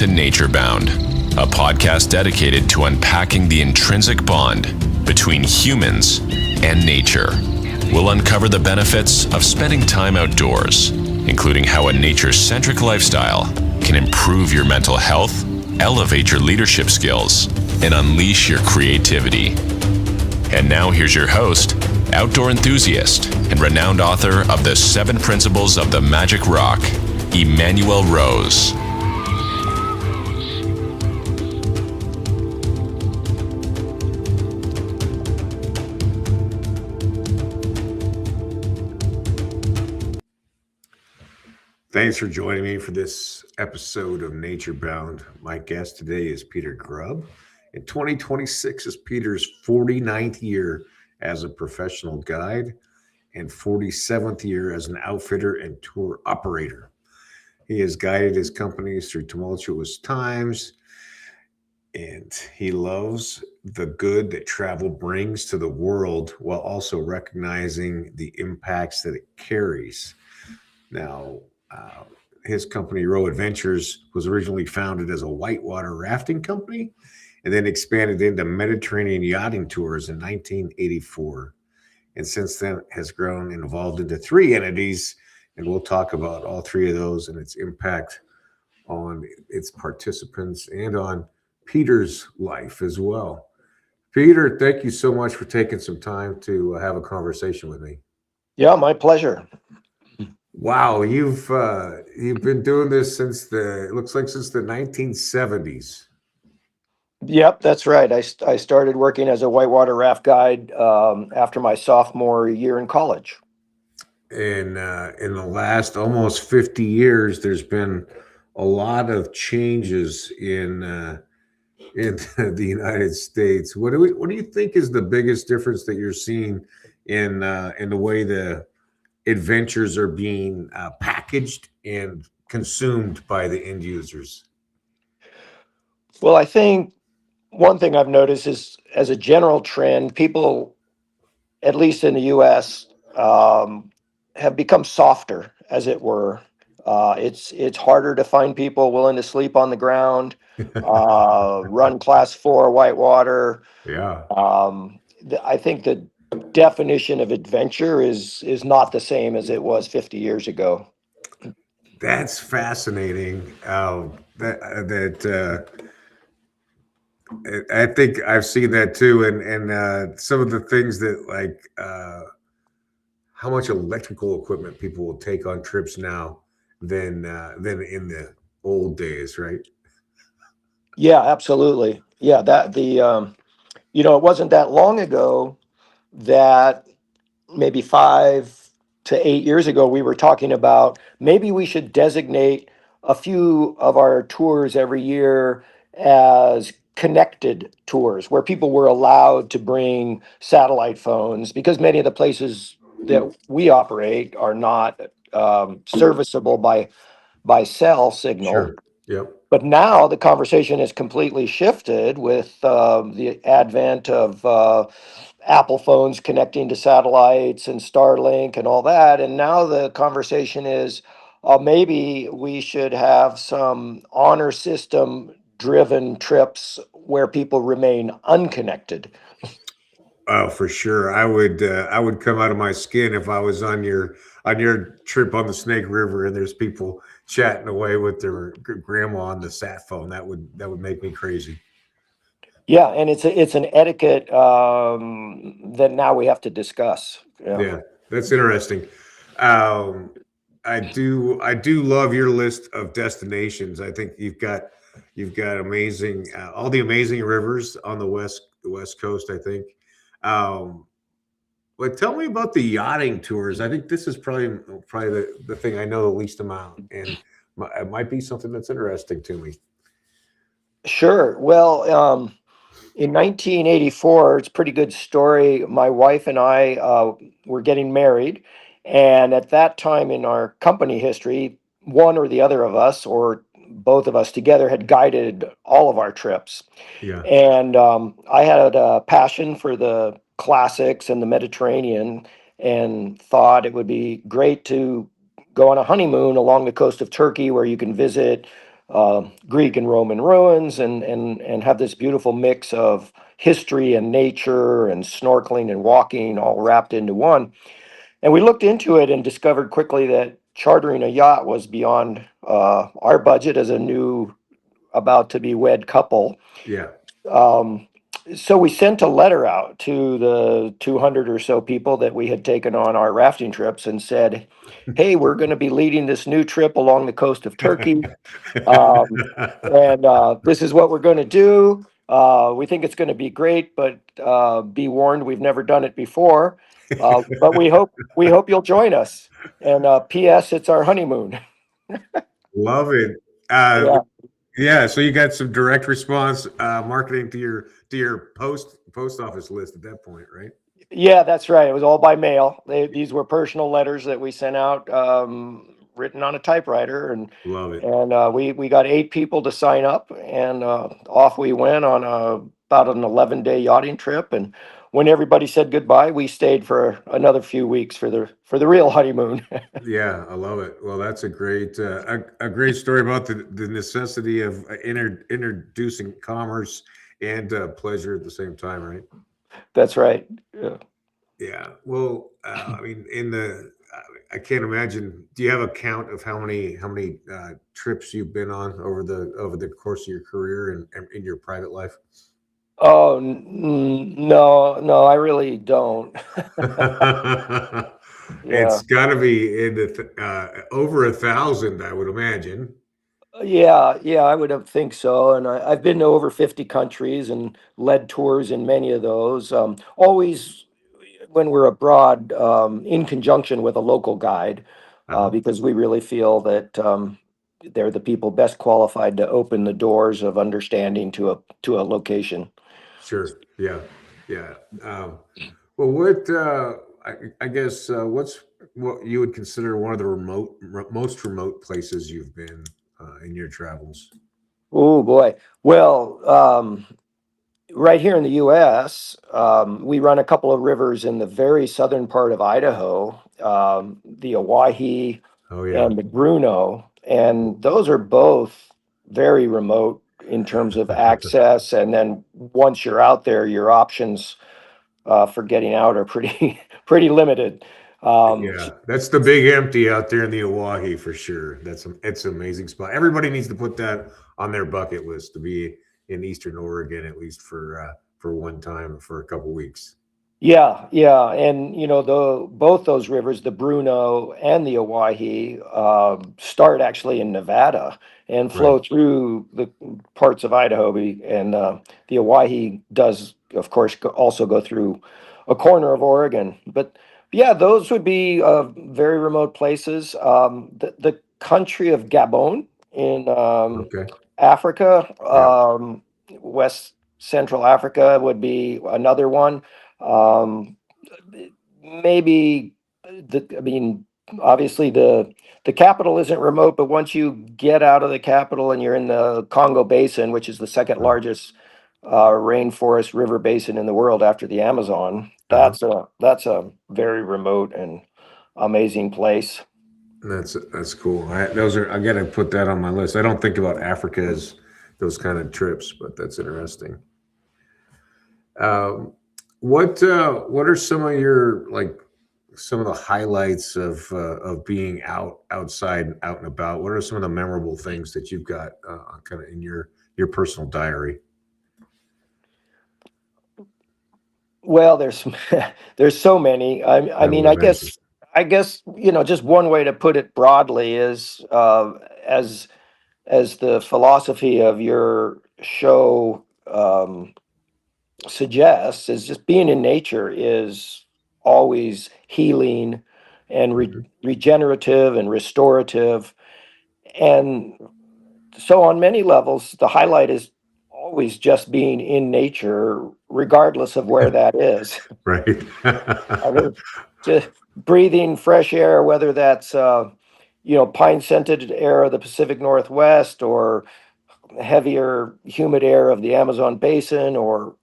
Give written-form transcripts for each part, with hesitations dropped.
to Nature Bound, a podcast dedicated to unpacking the intrinsic bond between humans and nature. We'll uncover the benefits of spending time outdoors, including how a nature-centric lifestyle can improve your mental health, elevate your leadership skills, and unleash your creativity. And now here's your host, outdoor enthusiast, and renowned author of The 7 Principles of the Magic Rock, Emanuel Rose. Thanks for joining me for this episode of Nature Bound. My guest today is Peter Grubb. In 2026 is Peter's 49th year as a professional guide and 47th year as an outfitter and tour operator. He has guided his companies through tumultuous times, and he loves the good that travel brings to the world while also recognizing the impacts that it carries. Now, his company, Row Adventures, was originally founded as a whitewater rafting company and then expanded into Mediterranean yachting tours in 1984. And since then has grown and evolved into 3 entities. And we'll talk about all 3 of those and its impact on its participants and on Peter's life as well. Peter, thank you so much for taking some time to have a conversation with me. Yeah, my pleasure. Wow, you've been doing this since the 1970s. Yep, that's right. I started working as a whitewater raft guide after my sophomore year in college. In the last almost 50 years, there's been a lot of changes in the United States. What do you think is the biggest difference that you're seeing in the way the adventures are being packaged and consumed by the end users? Well, I think one thing I've noticed is, as a general trend, people, at least in the U.S., have become softer, as it were. It's harder to find people willing to sleep on the ground, run class 4 whitewater. Yeah. I think the definition of adventure is not the same as it was 50 years ago. That's fascinating. I think I've seen that too, and some of the things that, like, how much electrical equipment people will take on trips now than in the old days, right? Yeah, absolutely. Yeah, it wasn't that long ago that maybe 5 to 8 years ago, we were talking about maybe we should designate a few of our tours every year as connected tours, where people were allowed to bring satellite phones, because many of the places that we operate are not serviceable by cell signal. Sure. Yep. But now the conversation has completely shifted with the advent of Apple phones connecting to satellites and Starlink and all that. And now the conversation is maybe we should have some honor system driven trips where people remain unconnected. Oh, for sure. I would come out of my skin if I was on your trip on the Snake River and there's people chatting away with their grandma on the sat phone. That would make me crazy. Yeah, and it's an etiquette that now we have to discuss. Yeah, that's interesting. I do love your list of destinations. I think you've got amazing all the amazing rivers on the west coast, I think. But tell me about the yachting tours. I think this is probably the thing I know the least amount, and it might be something that's interesting to me. Sure. Well, in 1984, it's a pretty good story. My wife and I were getting married, and at that time in our company history, one or the other of us, or both of us together, had guided all of our trips. Yeah. And I had a passion for the classics and the Mediterranean, and thought it would be great to go on a honeymoon along the coast of Turkey, where you can visit Greek and Roman ruins, and have this beautiful mix of history and nature and snorkeling and walking all wrapped into one. And we looked into it and discovered quickly that chartering a yacht was beyond our budget as a new, about to be wed couple. Yeah. Um, so we sent a letter out to the 200 or so people that we had taken on our rafting trips and said, hey, we're going to be leading this new trip along the coast of Turkey. Um, and this is what we're going to do. We think it's going to be great, but be warned, we've never done it before. But we hope you'll join us. And P.S. It's our honeymoon. Love it. Uh, Yeah. yeah. So you got some direct response marketing to your post office list at that point, right? Yeah, that's right. It was all by mail. These were personal letters that we sent out, written on a typewriter, and Love it. we got 8 people to sign up, and off we went on about an 11-day yachting trip. And when everybody said goodbye, we stayed for another few weeks for the real honeymoon. Yeah, I love it. Well, that's a great story about the necessity of introducing commerce and pleasure at the same time, right? That's right. Yeah. Yeah. Well, I mean, I can't imagine. Do you have a count of how many trips you've been on over the course of your career and in your private life? Oh, no, no, I really don't. Yeah. It's got to be in over 1,000, I would imagine. Yeah, yeah, I would have think so. And I've been to over 50 countries and led tours in many of those. Always when we're abroad, in conjunction with a local guide, Uh-huh. because we really feel that they're the people best qualified to open the doors of understanding to a location. Sure. Yeah. Yeah. Well, I guess what's what you would consider one of the most remote places you've been in your travels? Oh boy. Well, right here in the U.S., we run a couple of rivers in the very southern part of Idaho, the Owyhee Oh yeah. and the Bruno, and those are both very remote in terms of access. And then once you're out there, your options for getting out are pretty pretty limited. Um, Yeah, that's the big empty out there in the Oahe for sure. It's an amazing spot. Everybody needs to put that on their bucket list to be in Eastern Oregon at least for one time for a couple weeks. Yeah, yeah, and the both those rivers, the Bruno and the Owyhee, start actually in Nevada and Right. flow through the parts of Idaho. And the Owyhee does, of course, also go through a corner of Oregon. But yeah, those would be very remote places. The country of Gabon in Okay. Africa, Yeah. West Central Africa would be another one. um, Maybe I mean, obviously the capital isn't remote, but once you get out of the capital and you're in the Congo Basin, which is the second Uh, largest rainforest river basin in the world after the Amazon, uh-huh. that's a very remote and amazing place. That's cool. I got to put that on my list. I don't think about Africa as those kind of trips, but that's interesting. Um, what are some of your some of the highlights of being out and about? What are some of the memorable things that you've got kind of in your personal diary? Well, there's there's so many. I I mean, would I imagine. guess I guess just one way to put it broadly is, as the philosophy of your show suggests, is just being in nature is always healing and Mhm. regenerative and restorative. And so, on many levels, the highlight is always just being in nature, regardless of where that is. Right. I mean, just breathing fresh air, whether that's pine scented air of the Pacific Northwest, or heavier humid air of the Amazon basin, or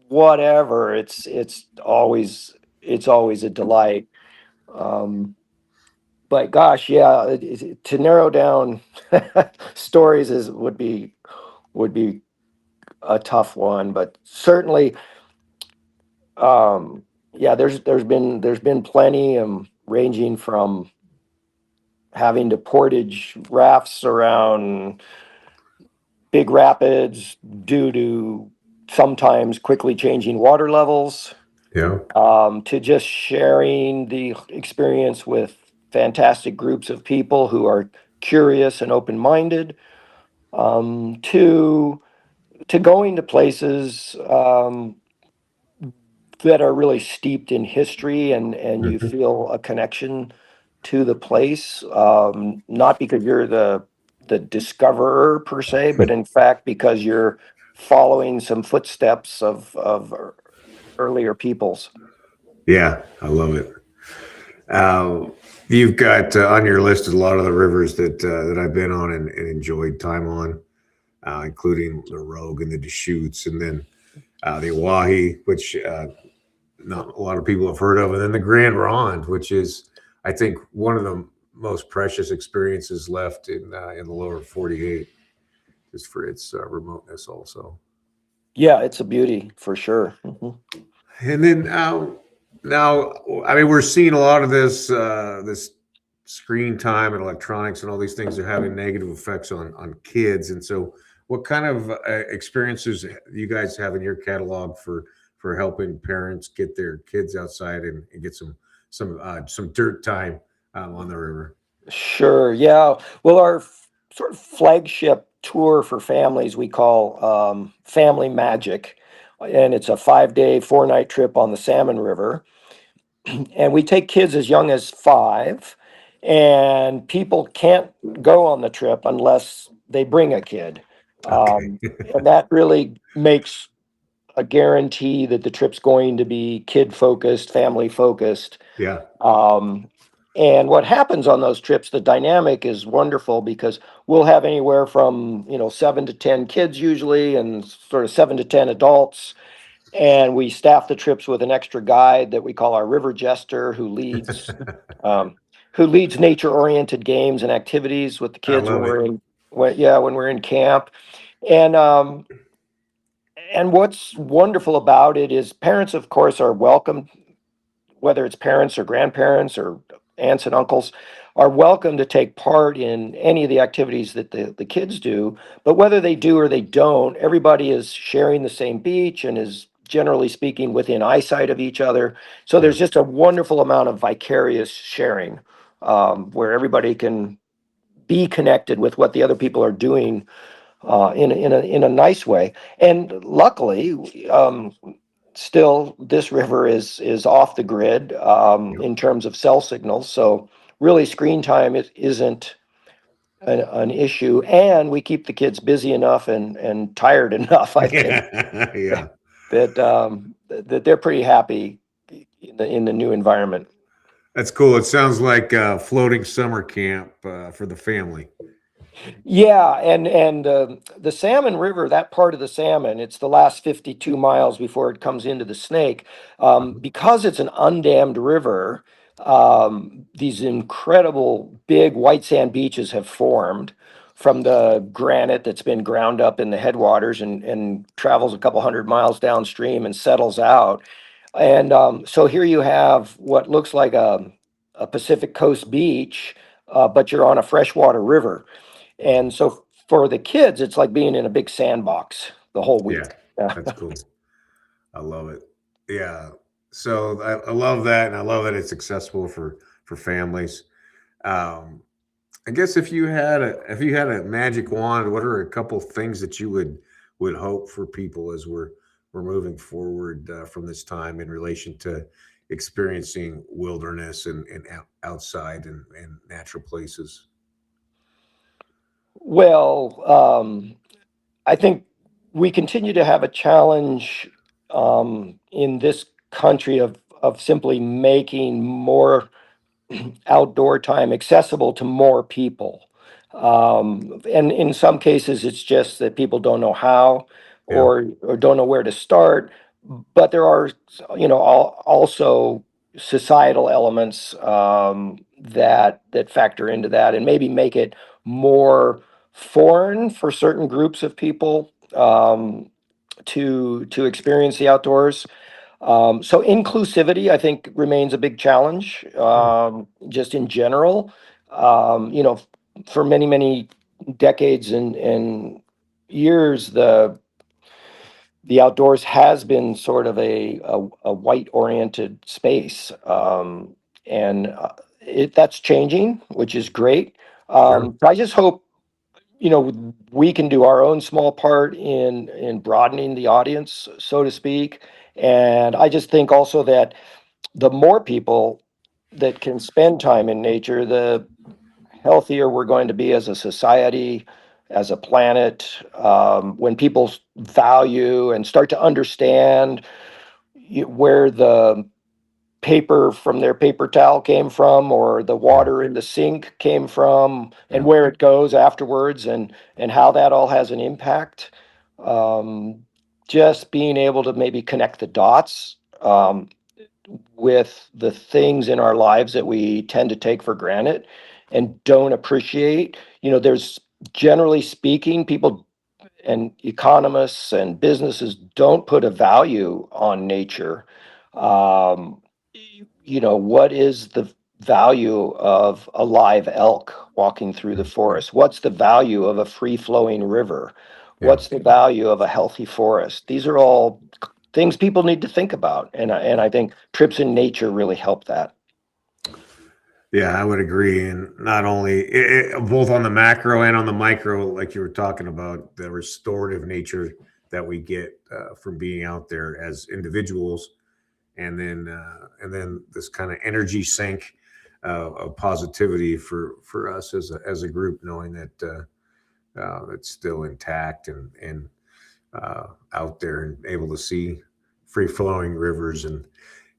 whatever. It's always a delight. Um, but gosh, yeah, to narrow down stories would be a tough one, but certainly, yeah, there's been plenty, ranging from having to portage rafts around big rapids due to sometimes quickly changing water levels, Yeah. to just sharing the experience with fantastic groups of people who are curious and open-minded, to going to places, that are really steeped in history, and you Mhm. feel a connection to the place, not because you're the discoverer per se, but in fact because you're following some footsteps of earlier peoples. Yeah, I love it. Uh, you've got on your list a lot of the rivers that I've been on and enjoyed time on, including the Rogue and the Deschutes, and then the Oahe, which not a lot of people have heard of, and then the Grand Ronde, which is, I think, one of the most precious experiences left in the lower 48, just for its remoteness, also. Yeah, it's a beauty for sure. Mhm. And then now, I mean, we're seeing a lot of this screen time and electronics and all these things are having negative effects on kids. And so, what kind of experiences do you guys have in your catalog for helping parents get their kids outside and get some dirt time on the river? Sure. Yeah. Well, our sort of flagship tour for families we call, Family Magic, and it's a 5-day, 4-night trip on the Salmon River. And we take kids as young as 5, and people can't go on the trip unless they bring a kid. Okay. And that really makes a guarantee that the trip's going to be kid focused, family focused. Yeah. Um, and what happens on those trips, the dynamic is wonderful because we'll have anywhere from, 7 to 10 kids usually, and sort of 7 to 10 adults. And we staff the trips with an extra guide that we call our river jester, um, who leads nature-oriented games and activities with the I kids love it. when we're in camp. And what's wonderful about it is parents, of course, are welcome, whether it's parents or grandparents or aunts and uncles, are welcome to take part in any of the activities that the kids do. But whether they do or they don't, everybody is sharing the same beach and is generally speaking within eyesight of each other. So Yeah. there's just a wonderful amount of vicarious sharing, where everybody can be connected with what the other people are doing, in a nice way. And luckily, still, this river is off the grid, Yep. in terms of cell signals. So really, screen time isn't an issue, and we keep the kids busy enough and tired enough, I think, Yeah. Yeah. that they're pretty happy in the new environment. That's cool. It sounds like floating summer camp for the family. Yeah, and the Salmon River, that part of the Salmon, it's the last 52 miles before it comes into the Snake. Uh-huh. Because it's an undammed river, these incredible big white sand beaches have formed from the granite that's been ground up in the headwaters, and travels a couple hundred miles downstream and settles out. And so here you have what looks like a Pacific Coast beach, but you're on a freshwater river. And so for the kids, it's like being in a big sandbox the whole Yeah, week. Yeah. that's cool. I love it. Yeah. So I love that, and I love that it's accessible for families. Um, I guess if you had a magic wand, what are a couple things that you would hope for people as we're moving forward from this time in relation to experiencing wilderness and outside and natural places? Well, I think we continue to have a challenge, in this country of simply making more outdoor time accessible to more people. And in some cases, it's just that people don't know how, Yeah. or don't know where to start. But there are, also societal elements, that factor into that, and maybe make it more foreign for certain groups of people to experience the outdoors. So inclusivity, I think, remains a big challenge, just in general. You know, for many, many decades and years, the outdoors has been sort of a white-oriented space, and that's changing, which is great. Sure. So I just hope, you know, we can do our own small part in broadening the audience, so to speak. And I just think also that the more people that can spend time in nature, the healthier we're going to be as a society, as a planet. When people value and start to understand where the paper from their paper towel came from, or the Yeah. water in the sink came from, and Yeah. where it goes afterwards, and how that all has an impact. Um, just being able to maybe connect the dots with the things in our lives that we tend to take for granted and don't appreciate. You know, there's, generally speaking, people and economists and businesses don't put a value on nature. Um, you know, what is the value of a live elk walking through the forest? What's the value of a free flowing river? Yeah. What's the value of a healthy forest? These are all things people need to think about. And I think trips in nature really help that. Yeah, I would agree. And not only both on the macro and on the micro, like you were talking about, the restorative nature that we get from being out there as individuals, and then this kind of energy sink of positivity for us as a group, knowing that it's still intact and out there and able to see free flowing rivers and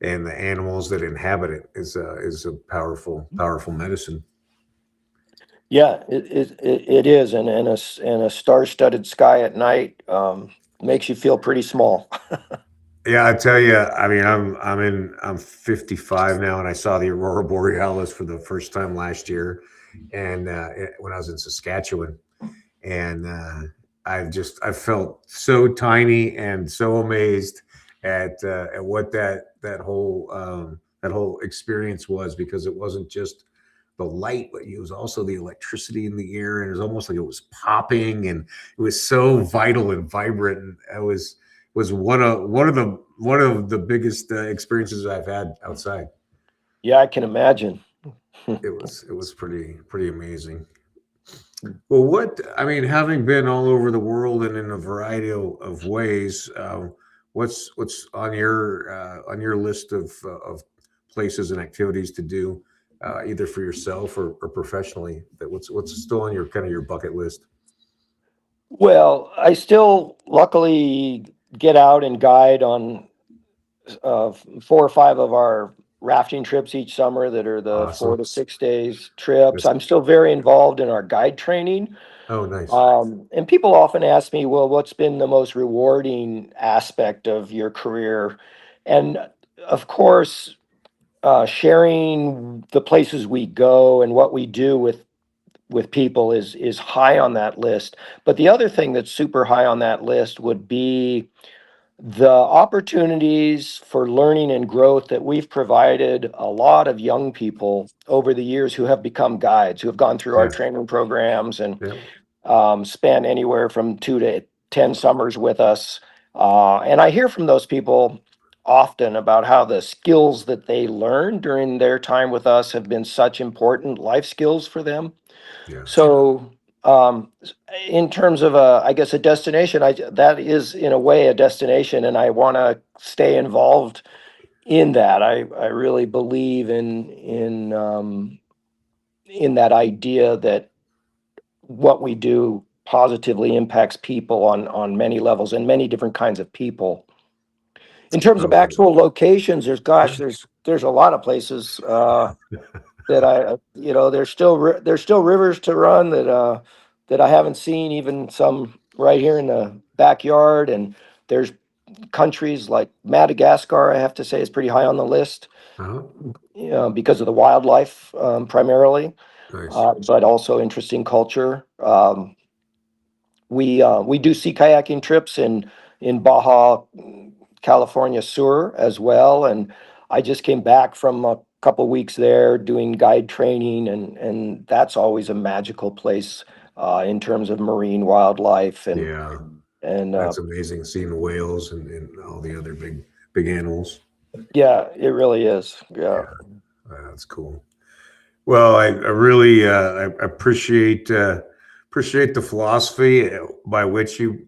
the animals that inhabit it is a powerful medicine. Yeah, it is. And a star-studded sky at night makes you feel pretty small. Yeah, I tell you, I mean, I'm 55 now, and I saw the aurora borealis for the first time last year, and when I was in Saskatchewan, and I felt so tiny and so amazed at what that whole experience was, because it wasn't just the light, but it was also the electricity in the air, and it was almost like it was popping, and it was so vital and vibrant. And it was one of the biggest experiences I've had outside. Yeah, I can imagine. It was pretty amazing. Well, what I mean, having been all over the world and in a variety of ways, what's on your list of places and activities to do, either for yourself or professionally? That what's still on your kind of your bucket list? Well, I still luckily get out and guide on 4 or 5 of our rafting trips each summer that are the Awesome. 4 to 6 days trips. That's I'm still very involved in our guide training. oh nice. And people often ask me, well, what's been the most rewarding aspect of your career? And of course, sharing the places we go and what we do with people is high on that list. But the other thing that's super high on that list would be the opportunities for learning and growth that we've provided a lot of young people over the years who have become guides, who have gone through our Yeah. training programs and Yeah. spent anywhere from 2 to 10 summers with us. And I hear from those people often about how the skills that they learned during their time with us have been such important life skills for them. Yeah. So, in terms of I guess a destination, that is in a way a destination, and I want to stay involved in that. I really believe in that idea that what we do positively impacts people on many levels and many different kinds of people. In terms of Okay. actual locations, there's a lot of places that you know, there's still rivers to run that I haven't seen, even some right here in the backyard. And there's countries like Madagascar, I have to say, is pretty high on the list, Uh-huh. because of the wildlife, primarily, Nice. but also interesting culture. We do sea kayaking trips in Baja California Sur as well, and I just came back from a couple weeks there doing guide training, and that's always a magical place, in terms of marine wildlife Yeah, and that's amazing. Seeing the whales and all the other big animals. yeah, it really is. Yeah, Yeah. that's cool. Well, I really I appreciate the philosophy by which you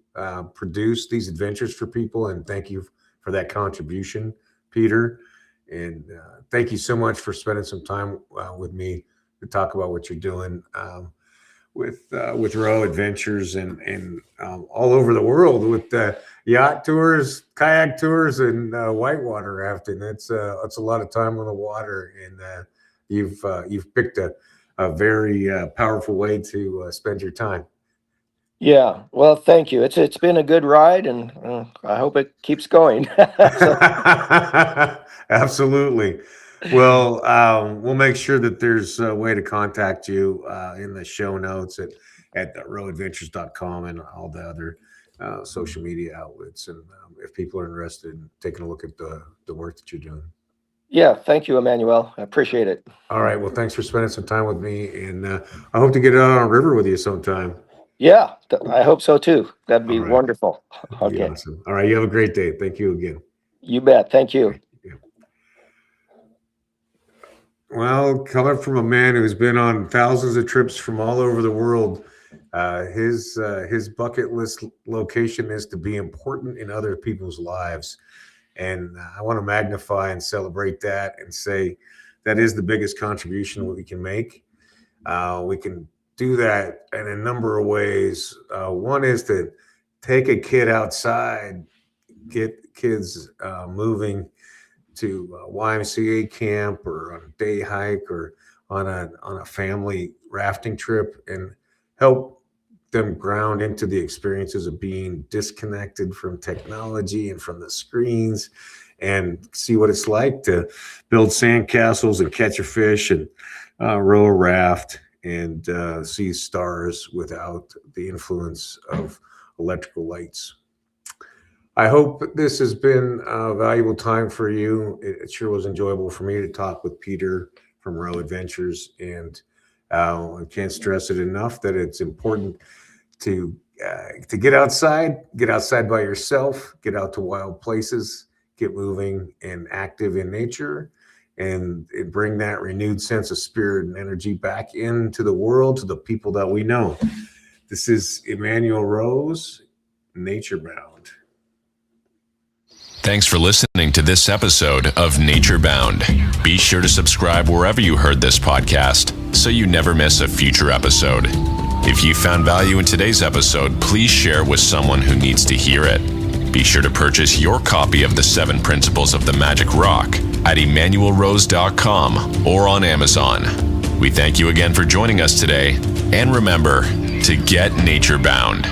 produce these adventures for people, and thank you for that contribution, Peter. And thank you so much for spending some time with me to talk about what you're doing. With Row Adventures and all over the world with yacht tours, kayak tours, and whitewater rafting. That's a lot of time on the water, and you've picked a very powerful way to spend your time. Yeah. Well, thank you. It's been a good ride, and I hope it keeps going. So, Absolutely. Well, we'll make sure that there's a way to contact you in the show notes at rowadventures.com and all the other social media outlets. And if people are interested in taking a look at the work that you're doing. yeah, thank you, Emmanuel. I appreciate it. All right. Well, thanks for spending some time with me. And I hope to get out on a river with you sometime. Yeah, I hope so too. That'd All be right. wonderful. That'd be Okay. awesome. All right. You have a great day. Thank you again. You bet. Thank you. Yeah. Well, coming from a man who's been on thousands of trips from all over the world, his bucket list location is to be important in other people's lives, and I want to magnify and celebrate that and say that is the biggest contribution we can make. We can do that in a number of ways. One is to take a kid outside, get kids moving to a YMCA camp or on a day hike or on a family rafting trip, and help them ground into the experiences of being disconnected from technology and from the screens, and see what it's like to build sandcastles and catch a fish and row a raft and see stars without the influence of electrical lights. I hope this has been a valuable time for you. It sure was enjoyable for me to talk with Peter from Row Adventures, and I can't stress it enough that it's important to get outside by yourself, get out to wild places, get moving and active in nature, and bring that renewed sense of spirit and energy back into the world, to the people that we know. This is Emanuel Rose, Nature Bound. Thanks for listening to this episode of Nature Bound. Be sure to subscribe wherever you heard this podcast so you never miss a future episode. If you found value in today's episode, please share with someone who needs to hear it. Be sure to purchase your copy of The 7 Principles of the Magic Rock at emmanuelrose.com or on Amazon. We thank you again for joining us today, and remember to get nature bound.